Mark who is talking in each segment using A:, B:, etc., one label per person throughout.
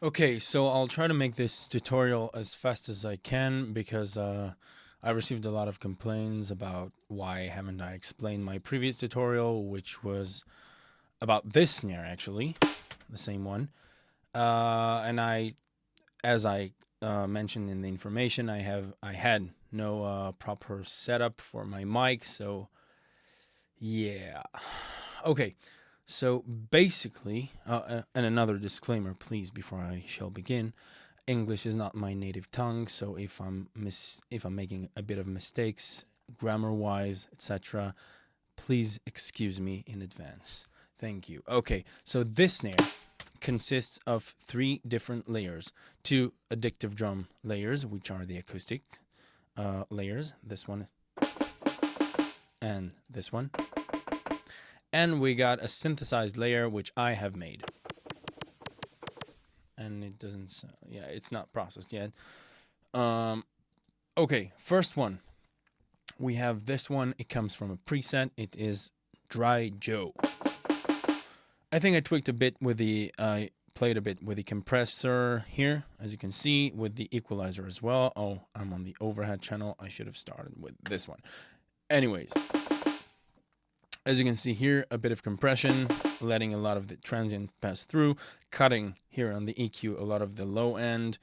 A: Okay, so I'll try to make this tutorial as fast as I can because I received a lot of complaints about why haven't I explained my previous tutorial, which was about this snare actually, the same one. And as I mentioned in the information, I had no proper setup for my mic, so yeah. Okay, so basically, and another disclaimer, please, before I shall begin. English is not my native tongue, so if I'm making a bit of mistakes, grammar-wise, etc., please excuse me in advance. Thank you. Okay, so this snare consists of 3 different layers: 2 addictive drum layers, which are the acoustic layers, this one and this one, and we got a synthesized layer, which I have made. And it doesn't, yeah, it's not processed yet. Okay, first one. We have this one. It comes from a preset. It is Dry Joe. I think I tweaked a bit with the, I played a bit with the compressor here, as you can see, with the equalizer as well. Oh, I'm on the overhead channel. I should have started with this one. Anyways, as you can see here, a bit of compression, letting a lot of the transient pass through, cutting here on the EQ a lot of the low end,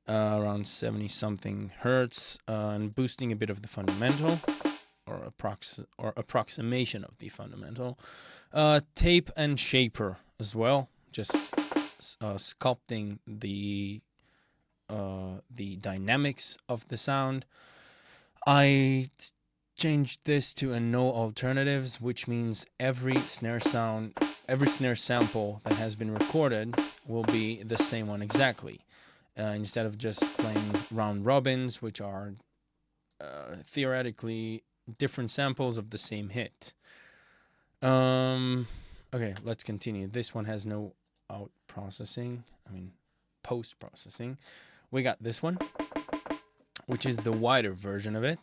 A: around 70 something hertz, and boosting a bit of the fundamental, or approximation of the fundamental. Tape and shaper as well, just sculpting the dynamics of the sound. I changed this to a no alternatives, which means every snare sample that has been recorded will be the same one exactly. Instead of just playing round robins, which are theoretically different samples of the same hit. Okay, let's continue. This one has no out processing, post processing. We got this one, which is the wider version of it.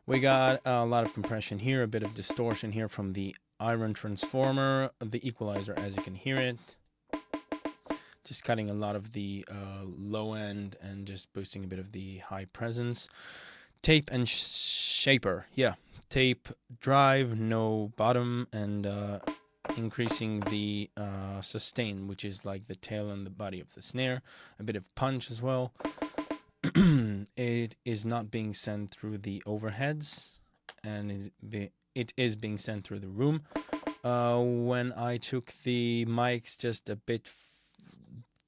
A: We got a lot of compression here, a bit of distortion here from the iron transformer, the equalizer, as you can hear it. Just cutting a lot of the low end and just boosting a bit of the high presence. Tape and shaper, yeah. Tape drive, no bottom, and increasing the sustain, which is like the tail and the body of the snare. A bit of punch as well. It is not being sent through the overheads, and it is being sent through the room. When I took the mics just a bit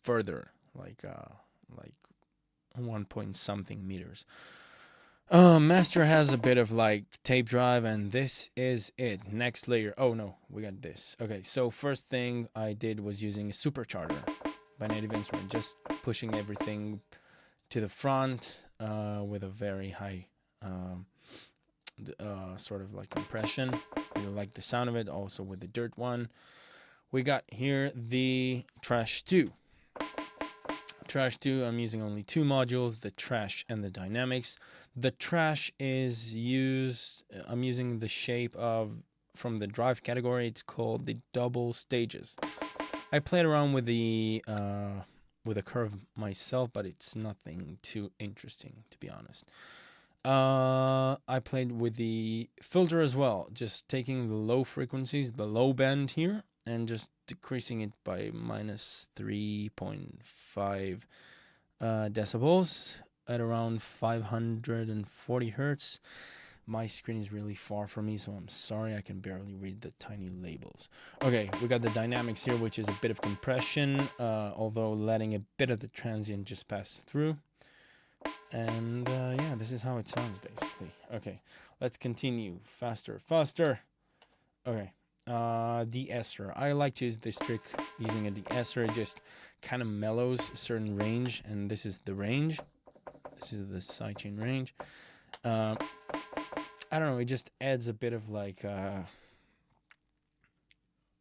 A: further, like 1 point something meters. Master has a bit of like tape drive, and this is it. Next layer. Oh no, we got this. Okay, so first thing I did was using a supercharger by Native Instrument, just pushing everything to the front with a very high sort of like compression. You like the sound of it, also with the dirt one. We got here the Trash 2. Trash 2, I'm using only 2 modules, the Trash and the Dynamics. The Trash is I'm using the shape from the drive category. It's called the double stages. I played around with the curve myself, but it's nothing too interesting, to be honest. I played with the filter as well, just taking the low frequencies, the low band here, and just decreasing it by minus 3.5 decibels at around 540 hertz. My screen is really far from me, so I'm sorry, I can barely read the tiny labels. Okay, we got the dynamics here, which is a bit of compression, although letting a bit of the transient just pass through. And yeah, this is how it sounds basically. Okay, let's continue. Faster. Okay, de-esser. I like to use this trick using a de-esser. It just kind of mellows a certain range, and this is the range. This is the sidechain range. I don't know, it just adds a bit of like, I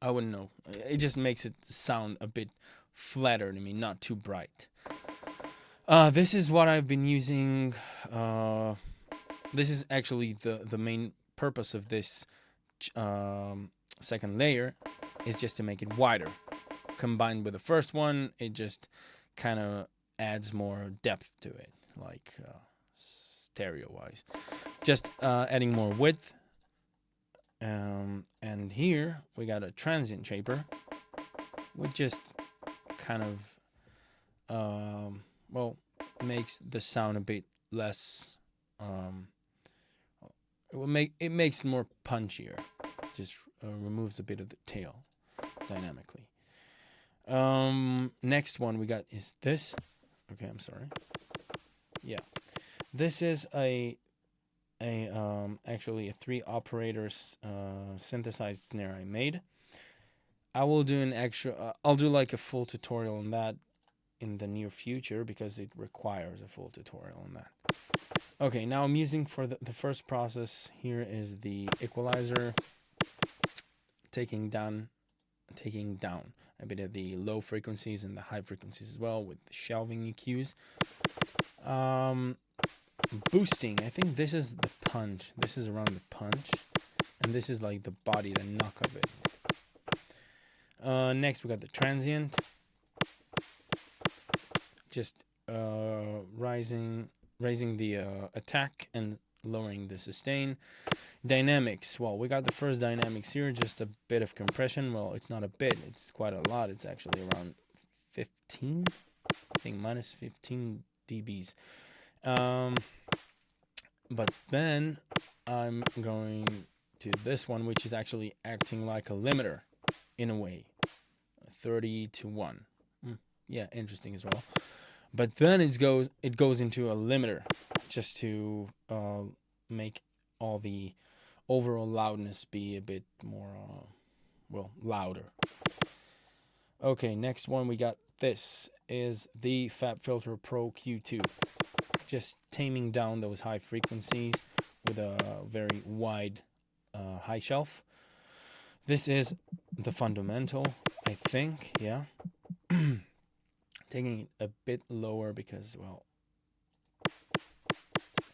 A: wouldn't know. It just makes it sound a bit flatter to me, not too bright. This is what I've been using. This is actually the main purpose of this second layer, is just to make it wider. Combined with the first one, it just kind of adds more depth to it, like stereo wise. Just adding more width. And here we got a transient shaper, which just kind of well, makes the sound a bit less it makes it more punchier. Just removes a bit of the tail dynamically. Next one we got is this. Okay, I'm sorry. Yeah, this is actually a 3 operators synthesized snare I made. I will do an extra. I'll do like a full tutorial on that in the near future because it requires a full tutorial on that. Okay, now I'm using for the first process here is the equalizer, taking down a bit of the low frequencies and the high frequencies as well with the shelving EQs. Boosting, I think this is the punch. This is around the punch, and this is like the body, the knock of it. Next we got the transient. Just raising the attack and lowering the sustain. Dynamics, well, we got the first dynamics here, just a bit of compression. Well, it's not a bit, it's quite a lot. It's actually around 15, I think minus 15 dBs. But then I'm going to this one, which is actually acting like a limiter in a way, 30 to 1. Yeah, interesting as well. But then it goes into a limiter just to make all the overall loudness be a bit more louder. Okay, next one we got. This is the FabFilter Pro Q2, just taming down those high frequencies with a very wide high shelf. This is the fundamental, I think, yeah. Taking it a bit lower because, well,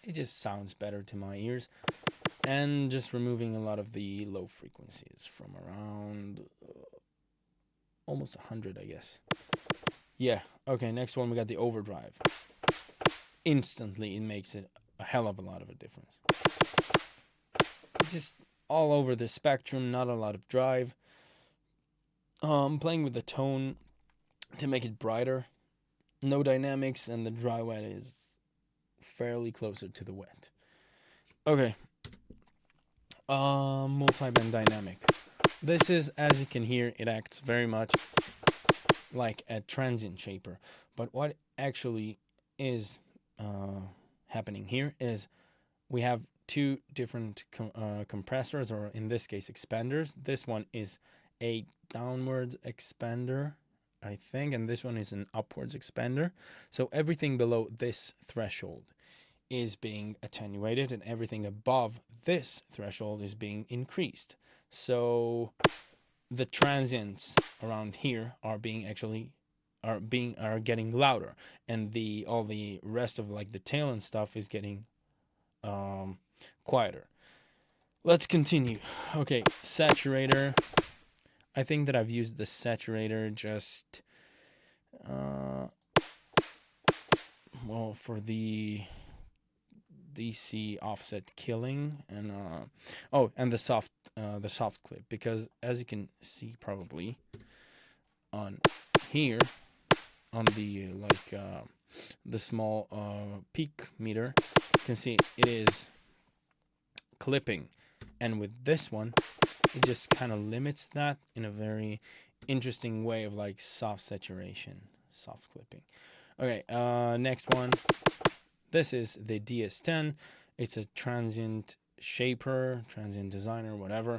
A: it just sounds better to my ears. And just removing a lot of the low frequencies from around almost 100, I guess. Yeah, okay, next one we got the overdrive. Instantly, it makes it a hell of a lot of a difference. Just all over the spectrum, not a lot of drive. Playing with the tone to make it brighter. No dynamics, and the dry wet is fairly closer to the wet. Okay. Multi-band dynamic. This is, as you can hear, it acts very much like a transient shaper. But what actually is happening here is we have 2 different compressors, or in this case expanders. This one is a downwards expander, I think, and this one is an upwards expander. So everything below this threshold is being attenuated, and everything above this threshold is being increased. So the transients around here are getting louder, and all the rest of like the tail and stuff is getting quieter. Let's continue. Okay, saturator. I think that I've used the saturator just for the DC offset killing, and and the soft clip, because as you can see probably on here on the the small peak meter, you can see it is clipping, and with this one it just kind of limits that in a very interesting way of like soft saturation, soft clipping. Okay, next one. This is the DS10. It's a transient shaper, transient designer, whatever.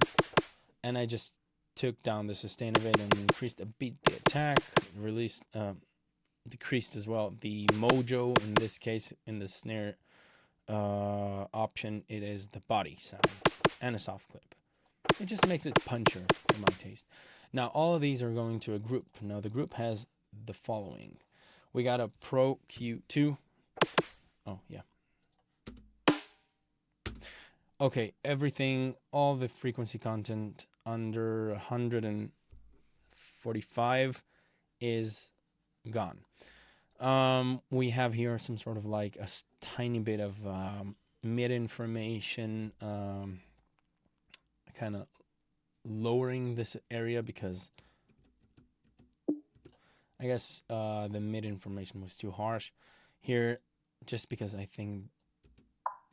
A: And I just took down the sustain of it and increased a bit the attack, decreased as well the mojo. In this case, in the snare option, it is the body sound and a soft clip. It just makes it punchier in my taste. Now, all of these are going to a group. Now, the group has the following. We got a Pro Q2. Oh, yeah. Okay, everything, all the frequency content under 145 is gone. We have here some sort of like a tiny bit of mid information, kind of lowering this area because I guess the mid information was too harsh here, just because I think,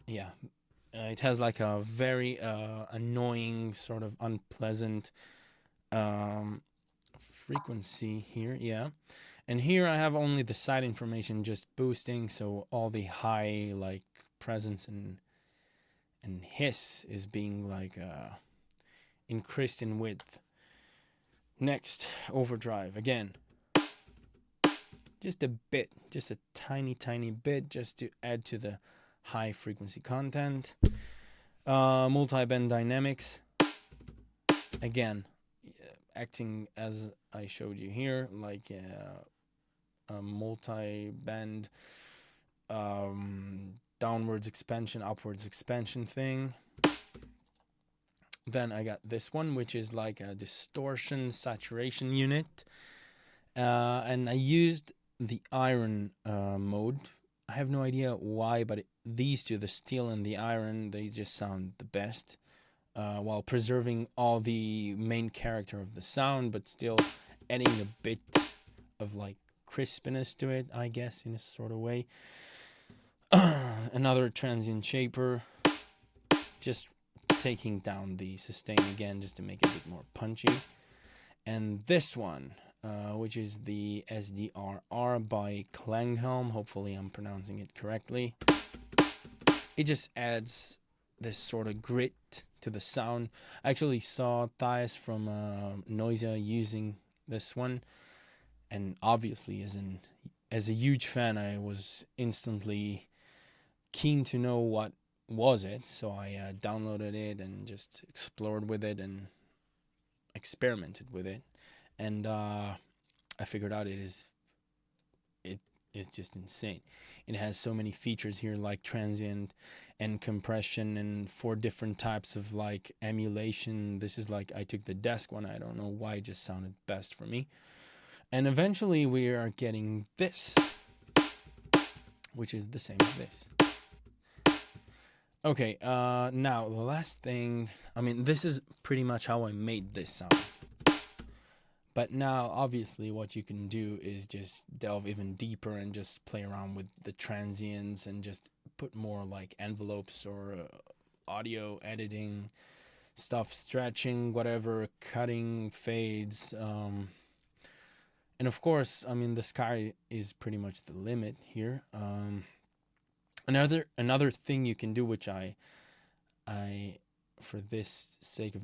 A: yeah, it has like a very annoying, sort of unpleasant frequency here, yeah. And here I have only the side information just boosting, so all the high like presence and hiss is being like increased in width. Next, overdrive again. Just a bit, just a tiny bit, just to add to the high frequency content. Multi-band dynamics. Again, acting as I showed you here, like a multi-band downwards expansion, upwards expansion thing. Then I got this one, which is like a distortion saturation unit. And I used the iron mode. I have no idea why, but these two, the steel and the iron, they just sound the best, while preserving all the main character of the sound, but still adding a bit of like crispiness to it, I guess, in a sort of way. Another transient shaper, just taking down the sustain again, just to make it a bit more punchy. And this one, which is the SDRR by Klanghelm. Hopefully I'm pronouncing it correctly. It just adds this sort of grit to the sound. I actually saw Thais from Noisia using this one, and obviously as a huge fan, I was instantly keen to know what was it. So I downloaded it and just explored with it and experimented with it. And I figured out it is just insane. It has so many features here, like transient and compression, and 4 different types of like emulation. This is like, I took the desk one. I don't know why, it just sounded best for me. And eventually we are getting this, which is the same as this. Okay, now the last thing, I mean, this is pretty much how I made this sound. But now, obviously, what you can do is just delve even deeper and just play around with the transients and just put more like envelopes or audio editing stuff, stretching, whatever, cutting, fades. And of course, I mean, the sky is pretty much the limit here. Another thing you can do, which I for the sake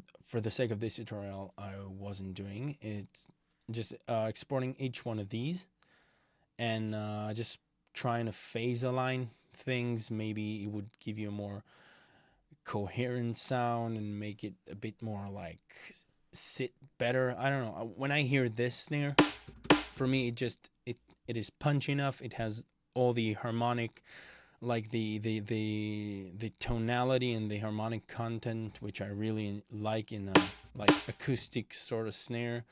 A: of this tutorial I wasn't doing, it's just exporting each one of these and just trying to phase align things. Maybe it would give you a more coherent sound and make it a bit more like sit better. I don't know, when I hear this snare, for me it is punchy enough. It has all the harmonic, like the tonality and the harmonic content, which I really like in a like acoustic sort of snare,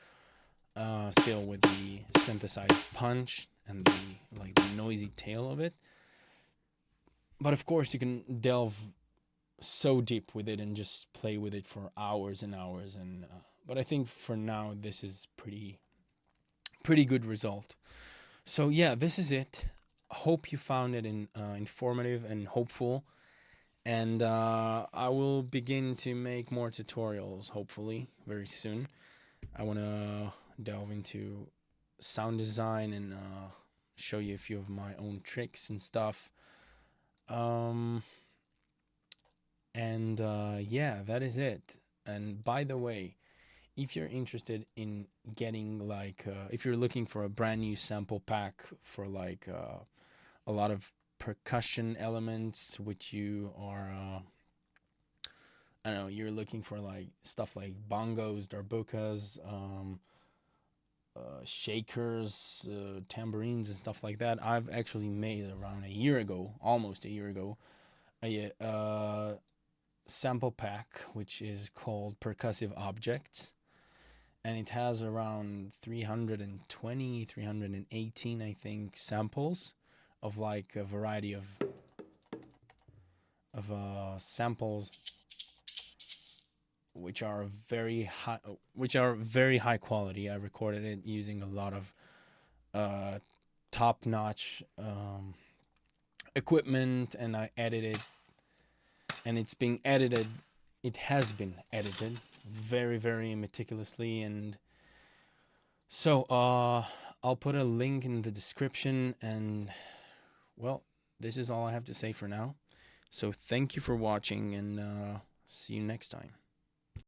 A: still with the synthesized punch and the noisy tail of it. But of course you can delve so deep with it and just play with it for hours and hours. And but I think for now this is pretty good result. So yeah, this is it. Hope you found it informative and hopeful, and I will begin to make more tutorials hopefully very soon. I want to delve into sound design and show you a few of my own tricks and stuff. Yeah, that is it. And by the way, if you're interested in getting like if you're looking for a brand new sample pack for like a lot of percussion elements, which you are I don't know, you're looking for like stuff like bongos, darbukas, shakers, tambourines and stuff like that. I've actually made around almost a year ago, a sample pack which is called Percussive Objects, and it has around 320, 318, I think, samples of like a variety of samples, which are very high quality. I recorded it using a lot of top-notch equipment, and I edited, and it's being edited. It has been edited very, very meticulously, and so I'll put a link in the description. And well, this is all I have to say for now. So thank you for watching, and see you next time.